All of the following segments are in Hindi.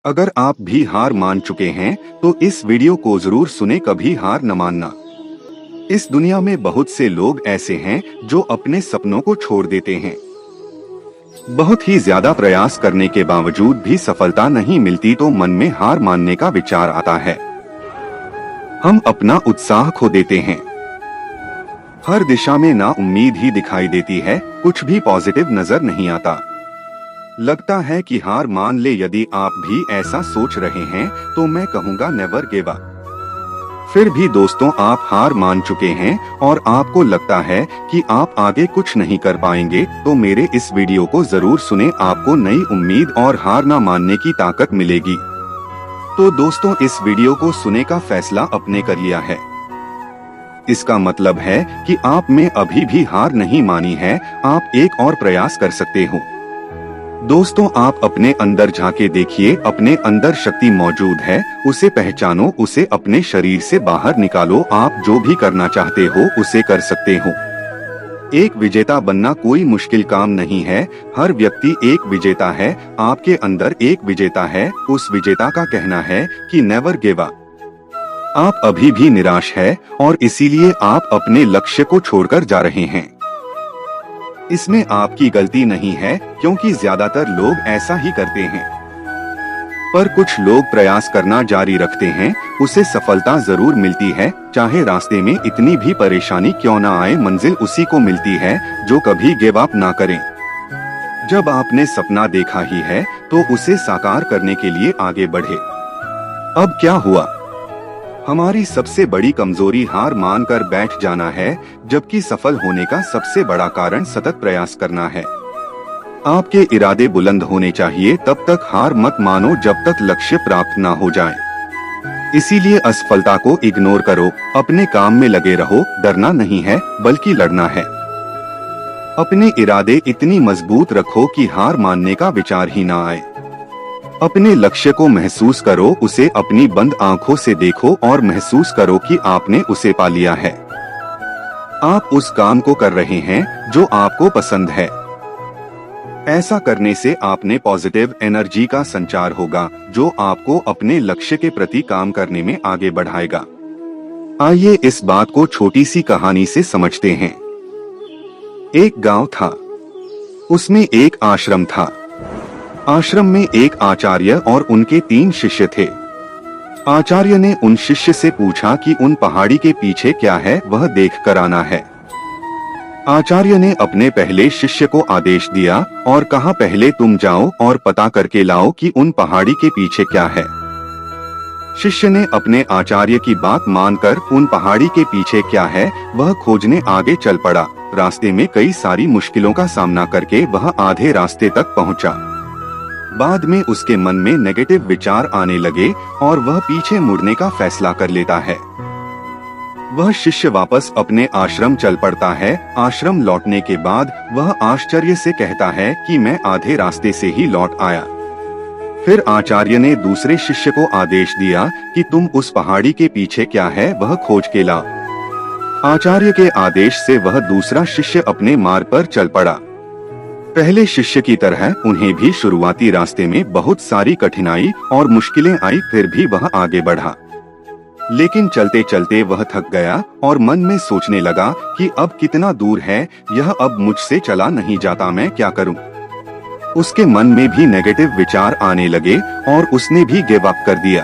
अगर आप भी हार मान चुके हैं तो इस वीडियो को जरूर सुने, कभी हार न मानना। इस दुनिया में बहुत से लोग ऐसे हैं जो अपने सपनों को छोड़ देते हैं। बहुत ही ज्यादा प्रयास करने के बावजूद भी सफलता नहीं मिलती तो मन में हार मानने का विचार आता है। हम अपना उत्साह खो देते हैं। हर दिशा में ना उम्मीद ही दिखाई देती है, कुछ भी पॉजिटिव नजर नहीं आता। लगता है कि हार मान ले। यदि आप भी ऐसा सोच रहे हैं तो मैं कहूँगा नेवर गिव अप। फिर भी दोस्तों, आप हार मान चुके हैं और आपको लगता है कि आप आगे कुछ नहीं कर पाएंगे तो मेरे इस वीडियो को जरूर सुने, आपको नई उम्मीद और हार ना मानने की ताकत मिलेगी। तो दोस्तों, इस वीडियो को सुने का फैसला अपने कर लिया है। इसका मतलब है कि आप में अभी भी हार नहीं मानी है, आप एक और प्रयास कर सकते हो। दोस्तों, आप अपने अंदर झांके देखिए, अपने अंदर शक्ति मौजूद है, उसे पहचानो, उसे अपने शरीर से बाहर निकालो। आप जो भी करना चाहते हो उसे कर सकते हो। एक विजेता बनना कोई मुश्किल काम नहीं है, हर व्यक्ति एक विजेता है। आपके अंदर एक विजेता है, उस विजेता का कहना है कि नेवर गिव अप। आप अभी भी निराश है और इसीलिए आप अपने लक्ष्य को छोड़कर जा रहे हैं। इसमें आपकी गलती नहीं है, क्योंकि ज्यादातर लोग ऐसा ही करते हैं। पर कुछ लोग प्रयास करना जारी रखते हैं, उसे सफलता जरूर मिलती है, चाहे रास्ते में इतनी भी परेशानी क्यों ना आए। मंजिल उसी को मिलती है जो कभी गिव अप ना करें। जब आपने सपना देखा ही है तो उसे साकार करने के लिए आगे बढ़े। अब क्या हुआ? हमारी सबसे बड़ी कमजोरी हार मानकर बैठ जाना है, जबकि सफल होने का सबसे बड़ा कारण सतत प्रयास करना है। आपके इरादे बुलंद होने चाहिए, तब तक हार मत मानो जब तक लक्ष्य प्राप्त ना हो जाए। इसीलिए असफलता को इग्नोर करो, अपने काम में लगे रहो। डरना नहीं है बल्कि लड़ना है। अपने इरादे इतनी मजबूत रखो कि हार मानने का विचार ही ना आए। अपने लक्ष्य को महसूस करो, उसे अपनी बंद आंखों से देखो और महसूस करो कि आपने उसे पा लिया है। आप उस काम को कर रहे हैं जो आपको पसंद है। ऐसा करने से आपने पॉजिटिव एनर्जी का संचार होगा, जो आपको अपने लक्ष्य के प्रति काम करने में आगे बढ़ाएगा। आइए इस बात को छोटी सी कहानी से समझते हैं। एक गांव था, उसमें एक आश्रम था। आश्रम में एक आचार्य और उनके 3 शिष्य थे। आचार्य ने उन शिष्य से पूछा कि उन पहाड़ी के पीछे क्या है, वह देख कर आना है। आचार्य ने अपने पहले शिष्य को आदेश दिया और कहा, पहले तुम जाओ और पता करके लाओ कि उन पहाड़ी के पीछे क्या है। शिष्य ने अपने आचार्य की बात मानकर उन पहाड़ी के पीछे क्या है वह खोजने आगे चल पड़ा। रास्ते में कई सारी मुश्किलों का सामना करके वह आधे रास्ते तक पहुंचा। बाद में उसके मन में नेगेटिव विचार आने लगे और वह पीछे मुड़ने का फैसला कर लेता है। वह शिष्य वापस अपने आश्रम चल पड़ता है। आश्रम लौटने के बाद वह आश्चर्य से कहता है कि मैं आधे रास्ते से ही लौट आया। फिर आचार्य ने दूसरे शिष्य को आदेश दिया कि तुम उस पहाड़ी के पीछे क्या है वह खोज के ला। आचार्य के आदेश से वह दूसरा शिष्य अपने मार्ग पर चल पड़ा। पहले शिष्य की तरह उन्हें भी शुरुआती रास्ते में बहुत सारी कठिनाई और मुश्किलें आई, फिर भी वह आगे बढ़ा। लेकिन चलते चलते वह थक गया और मन में सोचने लगा कि अब कितना दूर है यह, अब मुझसे चला नहीं जाता, मैं क्या करूं? उसके मन में भी नेगेटिव विचार आने लगे और उसने भी गिव अप कर दिया।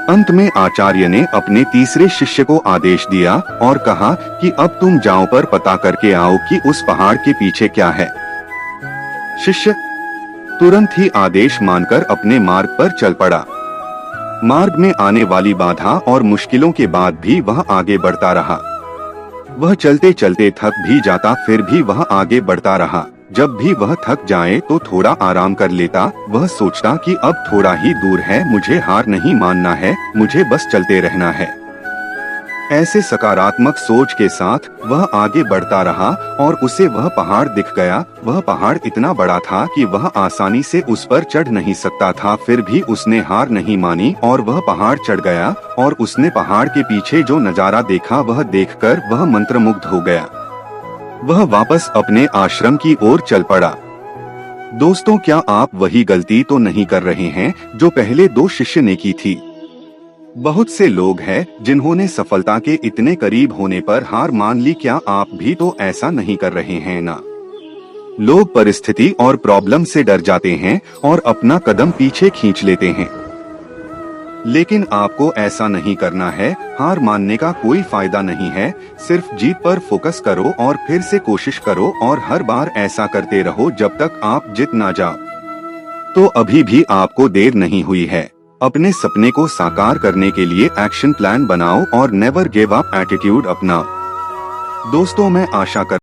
अंत में आचार्य ने अपने तीसरे शिष्य को आदेश दिया और कहा कि अब तुम जाओ पर पता करके आओ कि उस पहाड़ के पीछे क्या है। शिष्य तुरंत ही आदेश मानकर अपने मार्ग पर चल पड़ा। मार्ग में आने वाली बाधा और मुश्किलों के बाद भी वह आगे बढ़ता रहा। वह चलते चलते थक भी जाता, फिर भी वह आगे बढ़ता रहा। जब भी वह थक जाए तो थोड़ा आराम कर लेता। वह सोचता कि अब थोड़ा ही दूर है, मुझे हार नहीं मानना है, मुझे बस चलते रहना है। ऐसे सकारात्मक सोच के साथ वह आगे बढ़ता रहा और उसे वह पहाड़ दिख गया। वह पहाड़ इतना बड़ा था कि वह आसानी से उस पर चढ़ नहीं सकता था, फिर भी उसने हार नहीं मानी और वह पहाड़ चढ़ गया। और उसने पहाड़ के पीछे जो नजारा देखा वह देखकर वह मंत्रमुग्ध हो गया। वह वापस अपने आश्रम की ओर चल पड़ा। दोस्तों, क्या आप वही गलती तो नहीं कर रहे हैं जो पहले 2 शिष्य ने की थी? बहुत से लोग हैं जिन्होंने सफलता के इतने करीब होने पर हार मान ली। क्या आप भी तो ऐसा नहीं कर रहे हैं ना? लोग परिस्थिति और प्रॉब्लम से डर जाते हैं और अपना कदम पीछे खींच लेते हैं, लेकिन आपको ऐसा नहीं करना है। हार मानने का कोई फायदा नहीं है। सिर्फ जीत पर फोकस करो और फिर से कोशिश करो और हर बार ऐसा करते रहो जब तक आप जीत ना जाओ। तो अभी भी आपको देर नहीं हुई है। अपने सपने को साकार करने के लिए एक्शन प्लान बनाओ और नेवर गिव अप एटीट्यूड अपनाओ। दोस्तों, मैं आशा कर